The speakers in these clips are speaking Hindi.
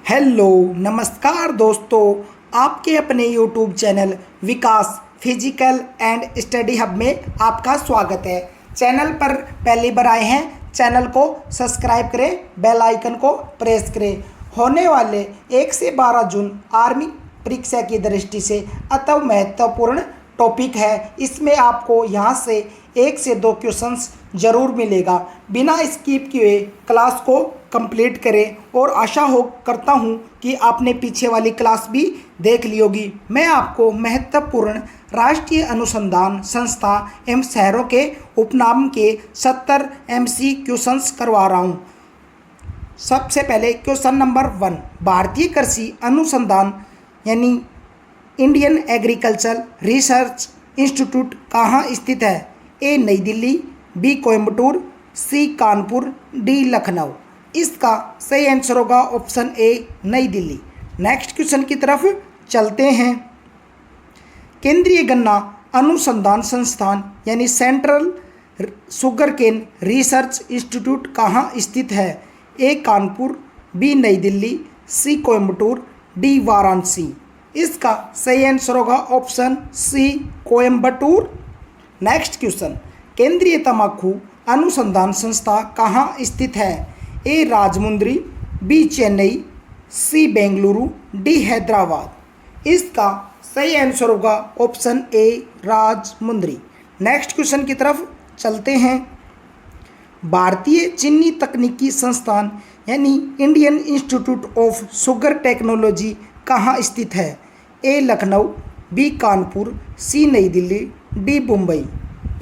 हेलो नमस्कार दोस्तों, आपके अपने YouTube channel Vikas physical and study hub में आपका स्वागत है। चैनल पर पहली बार आए हैं, चैनल को सब्सक्राइब करें, बेल आइकन को प्रेस करें। होने वाले 1 से 12 जून आर्मी परीक्षा की दृष्टि से अति महत्वपूर्ण टॉपिक है। इसमें आपको यहाँ से 1 से 2 क्वेश्चंस ज़रूर मिलेगा। बिना स्किप किए क्लास को कंप्लीट करें और आशा करता हूँ कि आपने पीछे वाली क्लास भी देख ली होगी। मैं आपको महत्वपूर्ण राष्ट्रीय अनुसंधान संस्था एवं शहरों के उपनाम के 70 MC क्वेश्चंस करवा रहा हूँ। सबसे पहले क्वेश्चन नंबर 1, भारतीय कृषि अनुसंधान यानी इंडियन एग्रीकल्चर रिसर्च इंस्टीट्यूट कहाँ स्थित है? A Nai Delhi, B Coimbatore, C Kanpur, D Lucknow. इसका सही आंसर होगा ऑप्शन ए नई दिल्ली। नेक्स्ट क्वेश्चन की तरफ चलते हैं। केंद्रीय गन्ना अनुसंधान संस्थान यानी central sugar cane research institute कहाँ स्थित है? ए कानपुर, बी नई दिल्ली, सी कोयम्बटूर, डी वाराणसी। इसका सही आंसर होगा option C Coimbatore. Next question, केंद्रीय तंबाकू अनुसंधान संस्था कहाँ स्थित है? A Rajahmundry, B Chennai, C Bengaluru, D Hyderabad. इसका सही आंसर होगा option A Rajahmundry. Next question की तरफ चलते हैं। भारतीय चीनी तकनीकी संस्थान यानी Indian institute of sugar technology कहाँ स्थित है? A Lucknow, B Kanpur, C Nai Delhi, D Mumbai.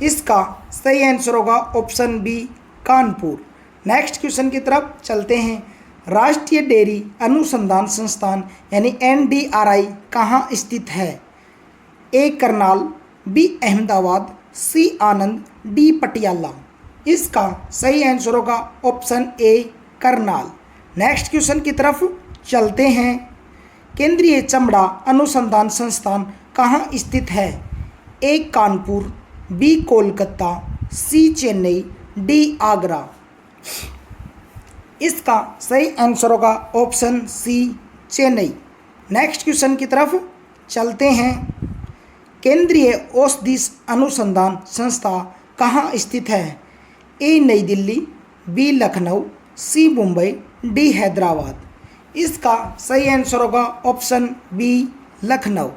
इसका सही आंसर होगा option B Kanpur. Next question की तरफ चलते हैं। राष्ट्रीय डेयरी अनुसंधान संस्थान यानी NDRI कहाँ स्थित है? ए करनाल, बी अहमदाबाद, सी आनंद, डी पटियाला। इसका सही आंसर होगा ऑप्शन ए करनाल। नेक्स्ट क्वेश्चन की तरफ चलते हैं। केंद्रीय चमड़ा अनुसंधान संस्थान कहाँ स्थित है? A Kanpur, B Kolkata, C Chennai, D Agra. इसका सही आंसर होगा option C Chennai. Next question की तरफ चलते हैं। केंद्रीय औषधि अनुसंधान संस्था कहाँ स्थित है? A Nai Delhi, B Lucknow, C Mumbai, D Hyderabad. इसका सही आंसर होगा option B Lucknow.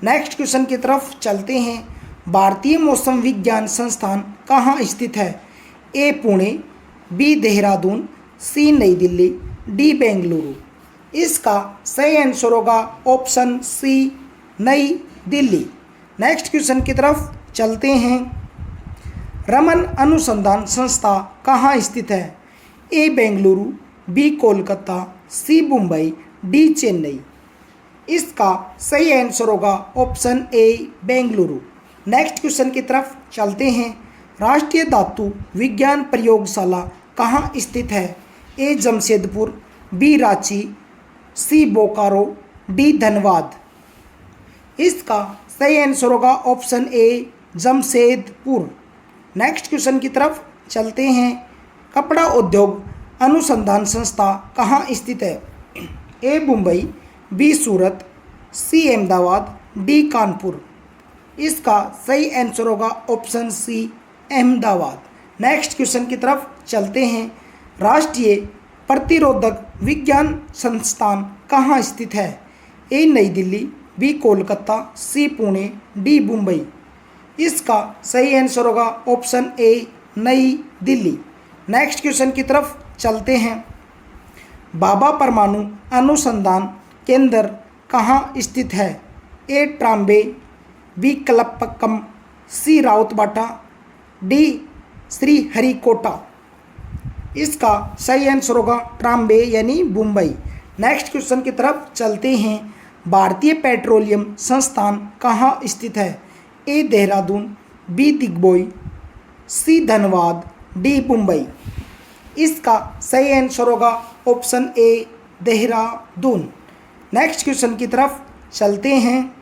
Next question की तरफ चलते हैं। भारतीय मौसम विज्ञान संस्थान कहाँ स्थित है? ए पुणे, बी देहरादून, सी नई दिल्ली, डी बेंगलुरु। इसका सही आंसर होगा ऑप्शन सी नई दिल्ली। नेक्स्ट क्वेश्चन की तरफ चलते हैं। रमन अनुसंधान संस्था कहाँ स्थित है? A Bengaluru, B Kolkata, C Mumbai, D Chennai. इसका सही आंसर होगा ऑप्शन ए बेंगलुरु। नेक्स्ट क्वेश्चन की तरफ चलते हैं। राष्ट्रीय धातु विज्ञान प्रयोगशाला कहाँ स्थित है? ए जमशेदपुर, बी रांची, सी बोकारो, डी धनबाद। इसका सही आंसर होगा ऑप्शन ए जमशेदपुर। नेक्स्ट क्वेश्चन की तरफ चलते हैं। कपड़ा उद्योग अनुसंधान संस्था कहाँ स्थित है? A Mumbai, B Surat, C Ahmedabad, D Kanpur. इसका सही आंसर होगा option C Ahmedabad. Next question की तरफ चलते हैं। राष्ट्रीय प्रतिरोधक विज्ञान संस्थान कहाँ स्थित है? A Nai Delhi, B Kolkata, C Pune, D Mumbai. इसका सही आंसर होगा ऑप्शन ए नई दिल्ली। नेक्स्ट क्वेश्चन की तरफ चलते हैं। भाभा परमाणु अनुसंधान केंद्र कहाँ स्थित है? ए ट्राम्बे, बी कलपक्कम, सी राउतबाटा, डी श्रीहरिकोटा। इसका सही आंसर होगा ट्राम्बे यानी मुंबई। नेक्स्ट क्वेश्चन की तरफ चलते हैं। भारतीय पेट्रोलियम संस्थान कहाँ स्थित है? ए देहरादून, बी दिग्बोई, सी धनबाद, डी मुंबई। इसका सही आंसर होगा ऑप्शन ए देहरादून। नेक्स्ट क्वेश्चन की तरफ चलते हैं।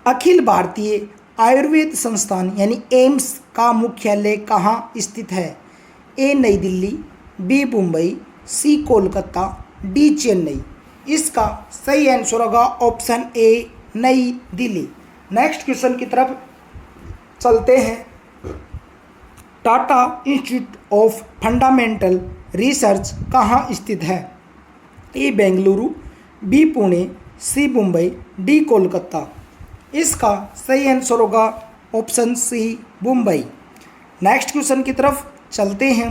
अखिल भारतीय आयुर्वेद संस्थान यानी एम्स का मुख्यालय कहाँ स्थित है? A Nai Delhi, B Mumbai, C Kolkata, D Chennai. इसका सही आंसर होगा ऑप्शन ए नई दिल्ली। नेक्स्ट क्वेश्चन की तरफ चलते हैं। Tata institute of fundamental research कहाँ स्थित है? A Bengaluru, B Pune, C Mumbai, D Kolkata. इसका सही आंसर होगा option C Mumbai. Next question की तरफ चलते हैं।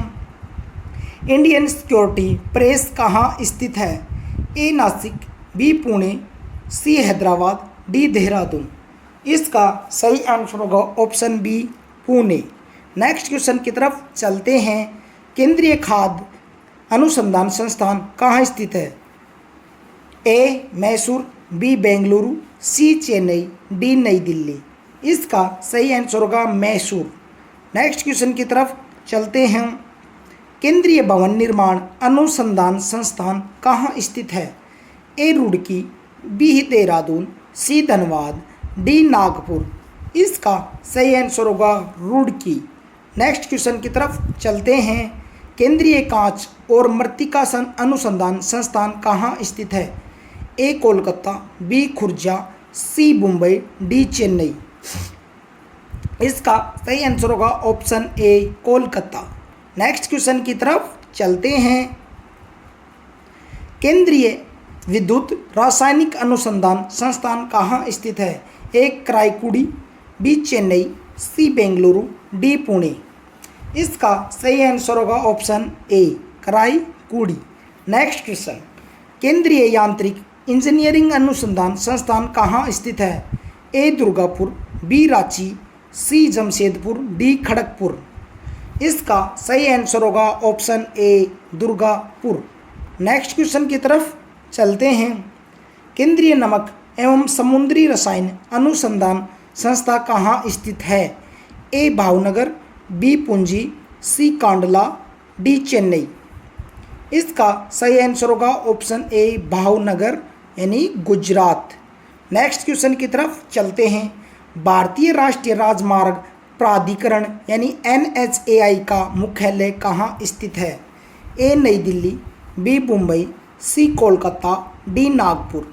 इंडियन सिक्योरिटी प्रेस कहाँ स्थित है? A Nashik, B Pune, C Hyderabad, D Dehradun. इसका सही आंसर होगा option B Pune. Next question की तरफ चलते हैं। केंद्रीय खाद्य अनुसंधान संस्थान कहाँ स्थित है? ए मैसूर, बी बेंगलुरु, सी चेन्नई, डी नई दिल्ली। इसका सही आंसर होगा मैसूर। नेक्स्ट क्वेश्चन की तरफ चलते हैं। केंद्रीय भवन निर्माण अनुसंधान संस्थान कहाँ स्थित है? ए रुड़की, बी देहरादून, सी धनबाद, डी नागपुर। इसका सही आंसर होगा रुड़की। नेक्स्ट क्वेश्चन की तरफ चलते हैं। केंद्रीय कांच और मृत्तिका अनुसंधान संस्थान कहाँ स्थित है? ए कोलकाता, बी खुर्जा, सी मुंबई, डी चेन्नई। इसका सही आंसर होगा ऑप्शन ए कोलकाता। नेक्स्ट क्वेश्चन की तरफ चलते हैं। केंद्रीय विद्युत रासायनिक अनुसंधान संस्थान कहाँ स्थित है? ए Karaikudi, B Chennai, C Bengaluru, D Pune. इसका सही आंसर होगा ऑप्शन ए कराईकुड़ी। Next question. केंद्रीय यांत्रिक इंजीनियरिंग अनुसंधान संस्थान कहाँ स्थित है? ए दुर्गापुर, बी रांची, सी जमशेदपुर, डी खड़गपुर। इसका सही आंसर होगा ऑप्शन ए दुर्गापुर। नेक्स्ट क्वेश्चन की तरफ चलते हैं। केंद्रीय नमक एवं समुद्री रसायन अनुसंधान संस्था कहाँ स्थित है? ए भावनगर, बी पुंजी, सी कांडला, डी चेन्नई। इसका सही आंसर होगा ऑप्शन ए भावनगर यानी गुजरात। नेक्स्ट क्वेश्चन की तरफ चलते हैं। भारतीय राष्ट्रीय राजमार्ग प्राधिकरण यानी NHAI का मुख्यालय कहाँ स्थित है? A Nai Delhi, B Mumbai, C Kolkata, D Nagpur.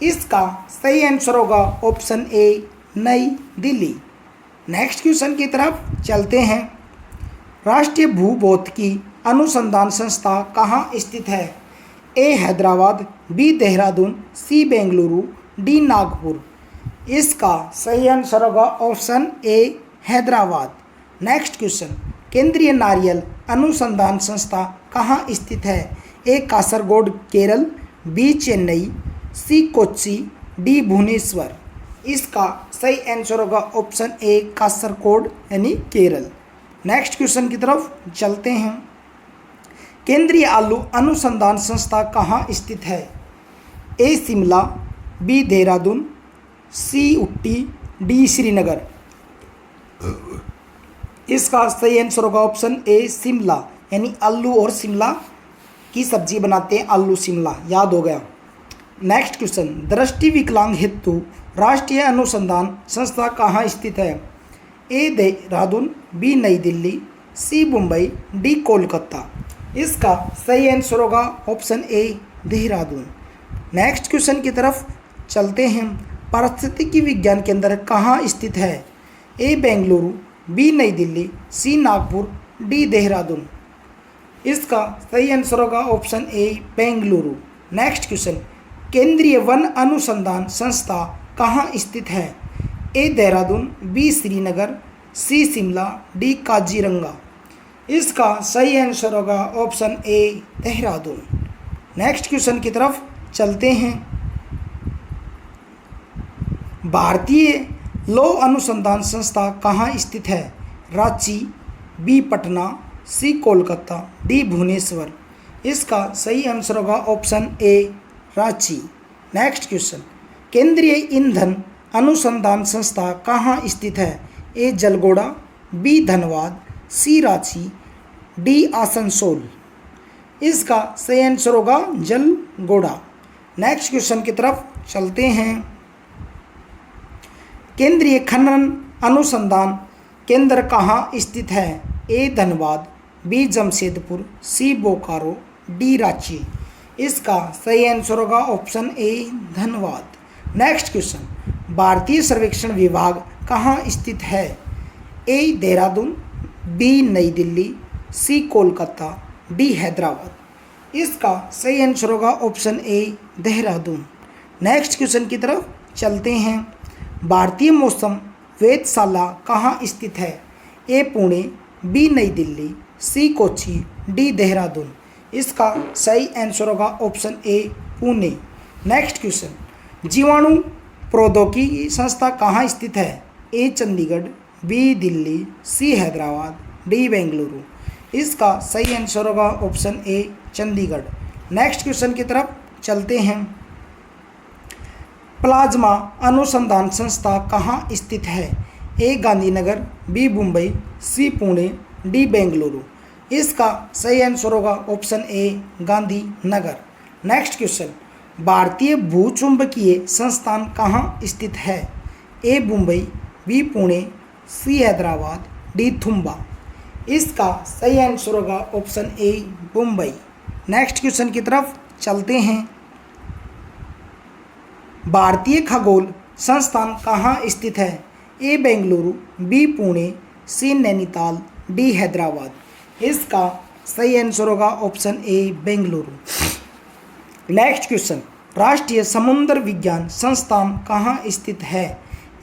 इसका सही आंसर होगा ऑप्शन ए नई दिल्ली। नेक्स्ट क्वेश्चन की तरफ चलते हैं। राष्ट्रीय भूभौतिकी अनुसंधान संस्था कहाँ स्थित है? A Hyderabad, B Dehradun, C Bengaluru, D Nagpur. इसका सही आंसर होगा option A Hyderabad. Next question. केंद्रीय नारियल अनुसंधान संस्था कहाँ स्थित है? ए कासरगोड केरल, बी चेन्नई, सी कोच्चि, डी भुवनेश्वर। इसका सही आंसर होगा ऑप्शन ए कासरगोड यानी केरल। नेक्स्ट क्वेश्चन की तरफ चलते हैं। केंद्रीय आलू अनुसंधान संस्था कहाँ स्थित है? ए शिमला, बी देहरादून, सी उट्टी, डी श्रीनगर। इसका सही आंसर होगा ऑप्शन ए शिमला यानी आलू और शिमला की सब्जी बनाते हैं, आलू शिमला, याद हो गया। Next question. दृष्टि विकलांग हेतु राष्ट्रीय अनुसंधान संस्था कहाँ स्थित है? ए देहरादून, बी नई दिल्ली, सी मुंबई, डी कोलकाता। इसका सही आंसर होगा ऑप्शन ए देहरादून। नेक्स्ट क्वेश्चन की तरफ चलते हैं। पारिस्थितिकी विज्ञान केंद्र कहाँ स्थित है? ए बेंगलुरु, बी नई दिल्ली, सी नागपुर, डी देहरादून। इसका सही आंसर होगा ऑप्शन ए बेंगलुरु। Next question. केंद्रीय वन अनुसंधान संस्था कहाँ स्थित है? ए देहरादून, बी श्रीनगर, सी शिमला, डी काजीरंगा। इसका सही आंसर होगा ऑप्शन ए देहरादून। नेक्स्ट क्वेश्चन की तरफ चलते हैं। भारतीय लौह अनुसंधान संस्था कहाँ स्थित है? रांची, बी पटना, सी कोलकाता, डी भुवनेश्वर। इसका सही आंसर होगा ऑप्शन ए रांची। Next question. केंद्रीय ईंधन अनुसंधान संस्था कहाँ स्थित है? ए जलगोड़ा, बी धनबाद, सी रांची, डी आसनसोल। इसका सही आंसर होगा जलगोड़ा। नेक्स्ट क्वेश्चन की तरफ चलते हैं। केंद्रीय खनन अनुसंधान केंद्र कहाँ स्थित है? ए धनबाद, बी जमशेदपुर, सी बोकारो, डी रांची। इसका सही आंसर होगा ऑप्शन ए धनबाद। नेक्स्ट क्वेश्चन, भारतीय सर्वेक्षण विभाग कहाँ स्थित है? ए देहरादून, बी नई दिल्ली, सी कोलकाता, डी हैदराबाद। इसका सही आंसर होगा ऑप्शन ए देहरादून। नेक्स्ट क्वेश्चन की तरफ चलते हैं। भारतीय मौसम वेधशाला कहाँ स्थित है? ए पुणे, बी नई दिल्ली, सी कोच्चि, डी देहरादून। इसका सही आंसर होगा ऑप्शन ए पुणे। नेक्स्ट क्वेश्चन, जीवाणु प्रौद्योगिकी संस्था कहाँ स्थित है? ए चंडीगढ़, बी दिल्ली, सी हैदराबाद, डी बेंगलुरु। इसका सही आंसर होगा ऑप्शन ए चंडीगढ़। नेक्स्ट क्वेश्चन की तरफ चलते हैं। प्लाज्मा अनुसंधान संस्था कहाँ स्थित है? ए गांधीनगर, बी मुंबई, सी पुणे, डी बेंगलुरु। इसका सही आंसर होगा ऑप्शन ए गांधीनगर। नेक्स्ट क्वेश्चन, भारतीय भूचुंबकीय संस्थान कहाँ स्थित है? A Mumbai, B Pune, C Hyderabad, D Thumba. इसका सही आंसर होगा ऑप्शन ए मुंबई। नेक्स्ट क्वेश्चन की तरफ चलते हैं। भारतीय खगोल संस्थान कहाँ स्थित है? A Bengaluru, B Pune, C Nainital, D Hyderabad. इसका सही आंसर होगा ऑप्शन ए बेंगलुरु। नेक्स्ट क्वेश्चन, राष्ट्रीय समुद्र विज्ञान संस्थान कहाँ स्थित है?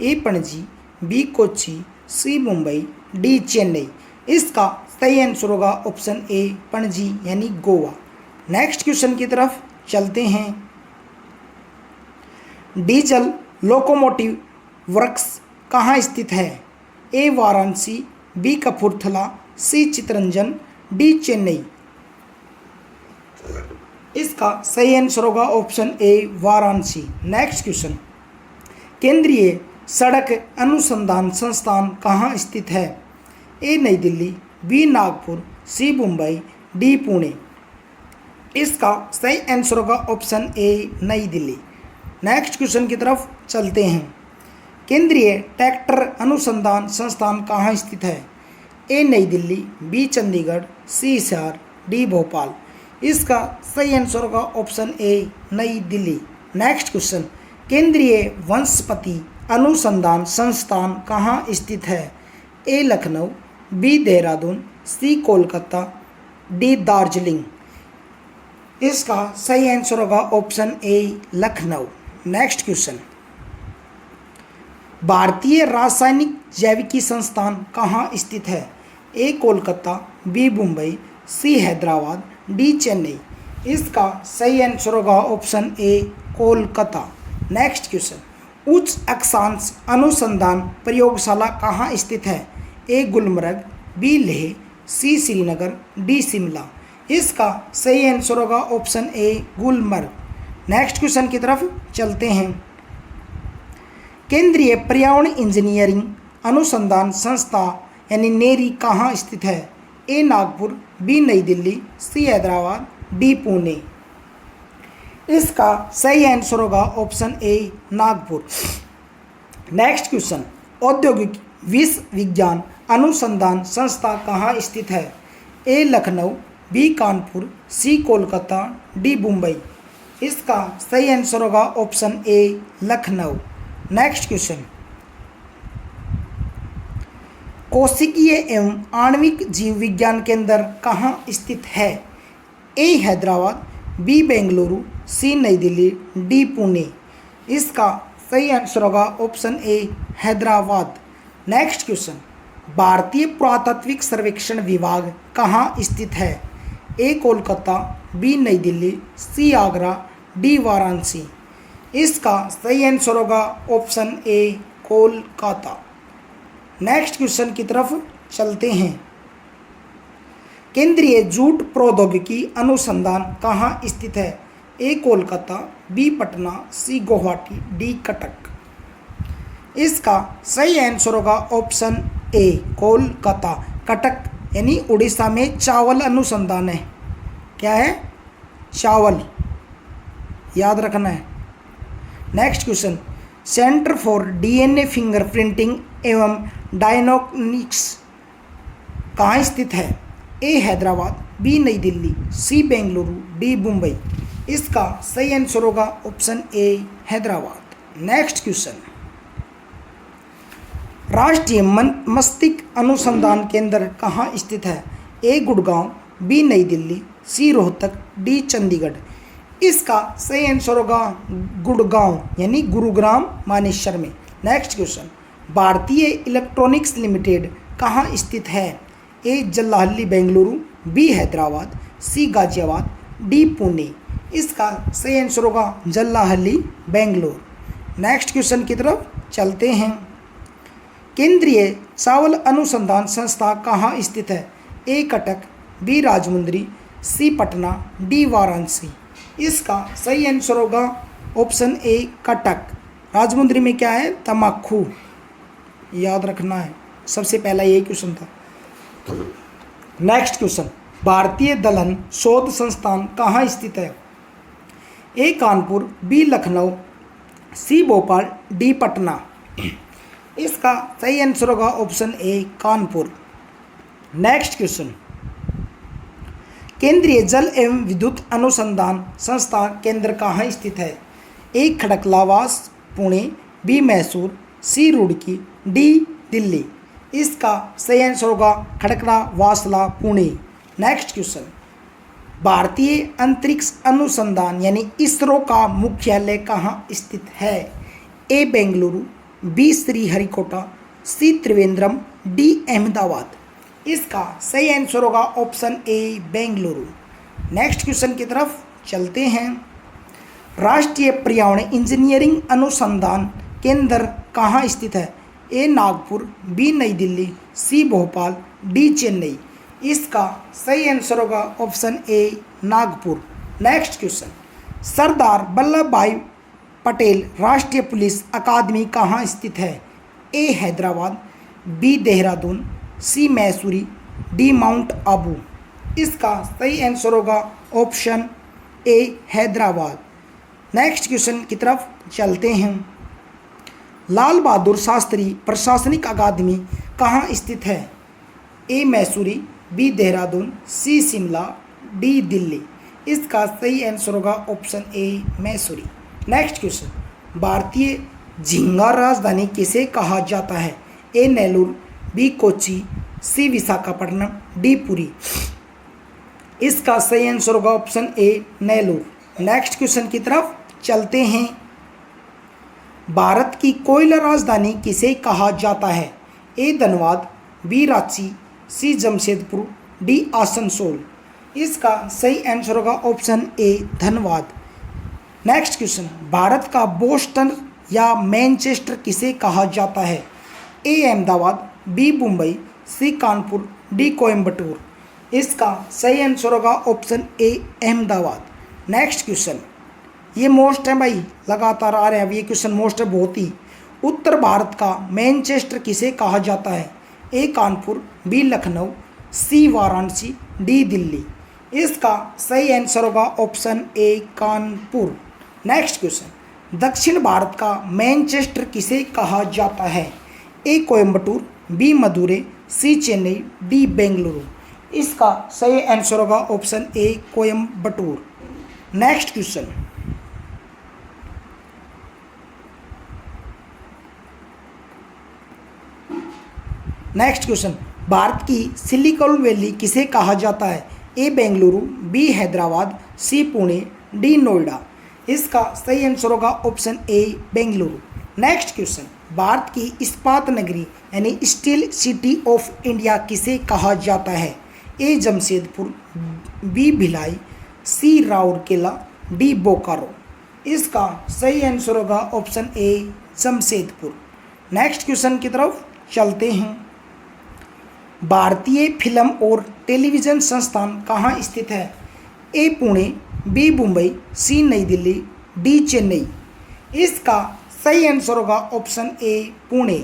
ए पणजी, बी कोच्चि, सी मुंबई, डी चेन्नई। इसका सही आंसर होगा ऑप्शन ए पणजी यानी गोवा। नेक्स्ट क्वेश्चन की तरफ चलते हैं। डीजल लोकोमोटिव वर्क्स कहाँ स्थित है? ए वाराणसी, बी कपूरथला, सी चितरंजन, डी चेन्नई। इसका सही आंसर होगा ऑप्शन ए वाराणसी। नेक्स्ट क्वेश्चन, केंद्रीय सड़क अनुसंधान संस्थान कहाँ स्थित है? A Nai Delhi, B Nagpur, C Mumbai, D Pune. इसका सही आंसर होगा ऑप्शन ए नई दिल्ली। नेक्स्ट क्वेश्चन की तरफ चलते हैं। केंद्रीय ट्रैक्टर अनुसंधान संस्थान कहाँ स्थित है? A Nai Delhi, B Chandigarh, C Hisar, D Bhopal. इसका सही आंसर होगा ऑप्शन ए नई दिल्ली। नेक्स्ट क्वेश्चन, केंद्रीय वनस्पति अनुसंधान संस्थान कहाँ स्थित है? A Lucknow, B Dehradun, C Kolkata, D Darjeeling. इसका सही आंसर होगा ऑप्शन ए लखनऊ। नेक्स्ट क्वेश्चन, भारतीय रासायनिक जैविकी संस्थान कहाँ स्थित है? ए कोलकाता, बी मुंबई, सी हैदराबाद, डी चेन्नई। इसका सही आंसर होगा ऑप्शन ए कोलकाता। नेक्स्ट क्वेश्चन, उच्च अक्षांश अनुसंधान प्रयोगशाला कहाँ स्थित है? ए गुलमर्ग, बी लेह, सी श्रीनगर, डी शिमला। इसका सही आंसर होगा ऑप्शन ए गुलमर्ग। नेक्स्ट क्वेश्चन की तरफ चलते हैं। केंद्रीय पर्यावरण इंजीनियरिंग अनुसंधान संस्था यानी नेरी कहाँ स्थित है? ए नागपुर, बी नई दिल्ली, सी हैदराबाद, डी पुणे। इसका सही आंसर होगा option A Nagpur. Next question, औद्योगिक विश्व विज्ञान अनुसंधान संस्था कहाँ स्थित है? A Lucknow, B Kanpur, C Kolkata, D Mumbai. इसका सही आंसर होगा ऑप्शन ए लखनऊ। नेक्स्ट क्वेश्चन, कोशिकीय एवं आणविक जीव विज्ञान केंद्र कहाँ स्थित है? A Hyderabad, B Bengaluru, C Nai Delhi, D Pune. इसका सही आंसर होगा option A Hyderabad. Next question, भारतीय पुरातात्विक सर्वेक्षण विभाग कहाँ स्थित है? ए कोलकाता, बी नई दिल्ली, सी आगरा, डी वाराणसी। इसका सही आंसर होगा ऑप्शन ए कोलकाता। नेक्स्ट क्वेश्चन की तरफ चलते हैं। केंद्रीय जूट प्रौद्योगिकी अनुसंधान कहाँ स्थित है? ए कोलकाता, बी पटना, सी गुवाहाटी, डी कटक। इसका सही आंसर होगा ऑप्शन ए कोलकाता। कटक यानी उड़ीसा में चावल अनुसंधान है। क्या है? चावल, याद रखना है। Next question, centre for DNA fingerprinting एवं डायग्नोस्टिक्स कहाँ स्थित है? ए हैदराबाद, बी नई दिल्ली, सी बेंगलुरु, डी मुंबई। इसका सही आंसर होगा option A Hyderabad. Next question, राष्ट्रीय मस्तिष्क अनुसंधान केंद्र कहाँ स्थित है? ए गुड़गांव, बी नई दिल्ली, सी रोहतक, डी चंडीगढ़। इसका सही आंसर होगा गुड़गांव यानी गुरुग्राम मानेसर में। नेक्स्ट क्वेश्चन, भारतीय इलेक्ट्रॉनिक्स लिमिटेड कहाँ स्थित है? ए जल्लाहल्ली बेंगलुरु, बी हैदराबाद, सी गाजियाबाद, डी पुणे। इसका सही आंसर होगा जल्लाहल्ली बेंगलुरु। नेक्स्ट क्वेश्चन की तरफ चलते हैं, केंद्रीय चावल अनुसंधान संस्था कहाँ स्थित है? ए कटक, बी राजमुंद्री, सी पटना, डी वाराणसी। इसका सही आंसर होगा ऑप्शन ए कटक। राजमुंद्री में क्या है? तम्बाकू, याद रखना है, सबसे पहला यही क्वेश्चन था। नेक्स्ट क्वेश्चन, भारतीय दलहन शोध संस्थान कहाँ स्थित है? A Kanpur, B Lucknow, C Bhopal, D Patna. इसका सही आंसर होगा ऑप्शन ए कानपुर। नेक्स्ट क्वेश्चन, केंद्रीय जल एवं विद्युत अनुसंधान संस्था केंद्र कहाँ स्थित है? ए खड़गपुर पुणे, बी मैसूर, सी रुड़की, डी दिल्ली। इसका सही आंसर होगा खड़गपुर पुणे। नेक्स्ट क्वेश्चन, भारतीय अंतरिक्ष अनुसंधान यानी इसरो का मुख्यालय कहाँ स्थित है? A Bengaluru, B Sriharikota, C Trivandrum, D Ahmedabad. इसका सही आंसर होगा ऑप्शन ए बेंगलुरु। नेक्स्ट क्वेश्चन की तरफ चलते हैं, राष्ट्रीय पर्यावरण इंजीनियरिंग अनुसंधान केंद्र कहाँ स्थित है? ए नागपुर, बी नई दिल्ली, सी भोपाल, डी चेन्नई। इसका सही आंसर होगा option A Nagpur. Next question, Sardar Vallabh Bhai Patel राष्ट्रीय पुलिस अकादमी कहाँ स्थित है? A Hyderabad, B Dehradun, C Mussoorie, D Mount Abu. इसका सही आंसर होगा option A Hyderabad. Next question की तरफ चलते हैं, लाल बहादुर शास्त्री प्रशासनिक अकादमी कहाँ स्थित है? ए मैसूरी, बी देहरादून, सी शिमला, डी दिल्ली। इसका सही आंसर होगा ऑप्शन ए मैसूरी। नेक्स्ट क्वेश्चन, भारतीय झींगा राजधानी किसे कहा जाता है? ए नेल्लोर, बी कोच्चि, सी विशाखापट्टनम, डी पुरी। इसका सही आंसर होगा ऑप्शन ए नेल्लोर। नेक्स्ट क्वेश्चन की तरफ चलते हैं, भारत की कोयला राजधानी किसे कहा जाता है? ए धनबाद, बी रांची, सी जमशेदपुर, डी आसनसोल। इसका सही आंसर होगा ऑप्शन ए धनबाद। नेक्स्ट क्वेश्चन, भारत का बोस्टन या मैनचेस्टर किसे कहा जाता है? ए अहमदाबाद, बी मुंबई, सी कानपुर, डी कोयम्बटूर। इसका सही आंसर होगा ऑप्शन ए अहमदाबाद। नेक्स्ट क्वेश्चन, ये मोस्ट है भाई, लगातार आ रहे हैं, अब ये क्वेश्चन मोस्ट है बहुत ही। उत्तर भारत का मैनचेस्टर किसे कहा जाता है? A Kanpur, B Lucknow, C Varanasi, D Delhi. इसका सही आंसर होगा ऑप्शन ए कानपुर। नेक्स्ट क्वेश्चन, दक्षिण भारत का मैनचेस्टर किसे कहा जाता है? ए कोयम्बटूर, बी मदुरै, सी चेन्नई, डी बेंगलुरु। इसका सही आंसर होगा ऑप्शन ए कोयम्बटूर। नेक्स्ट क्वेश्चन, भारत की सिलिकॉन वैली किसे कहा जाता है? A Bengaluru, B Hyderabad, C Pune, D Noida. इसका सही आंसर होगा ऑप्शन ए बेंगलुरु। नेक्स्ट क्वेश्चन, भारत की इस्पात नगरी यानी स्टील सिटी ऑफ इंडिया किसे कहा जाता है? ए जमशेदपुर, बी भिलाई, सी राउरकेला, डी बोकारो। इसका सही आंसर होगा ऑप्शन ए जमशेदपुर। नेक्स्ट क्वेश्चन की तरफ चलते हैं, भारतीय फिल्म और टेलीविज़न संस्थान कहाँ स्थित है? ए पुणे, बी मुंबई, सी नई दिल्ली, डी चेन्नई। इसका सही आंसर होगा ऑप्शन ए पुणे।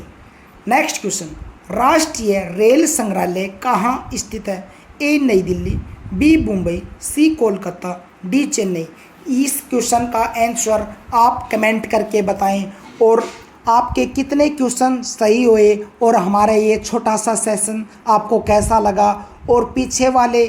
नेक्स्ट क्वेश्चन, राष्ट्रीय रेल संग्रहालय कहाँ स्थित है? A Nai Delhi, B Mumbai, C Kolkata, D Chennai. इस क्वेश्चन का आंसर आप कमेंट करके बताएं और आपके कितने क्वेश्चन सही हुए और हमारा ये छोटा सा सेशन आपको कैसा लगा, और पीछे वाले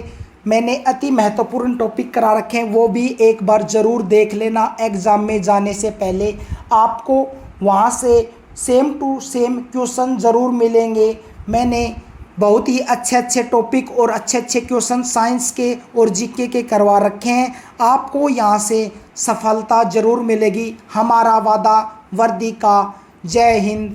मैंने अति महत्वपूर्ण टॉपिक करा रखे हैं, वो भी एक बार ज़रूर देख लेना। एग्ज़ाम में जाने से पहले आपको वहाँ से सेम टू सेम क्वेश्चन ज़रूर मिलेंगे। मैंने बहुत ही अच्छे अच्छे टॉपिक और अच्छे अच्छे क्वेश्चन साइंस के और जीके के करवा रखे हैं। आपको यहाँ से सफलता ज़रूर मिलेगी, हमारा वादा वर्दी का। जय हिंद।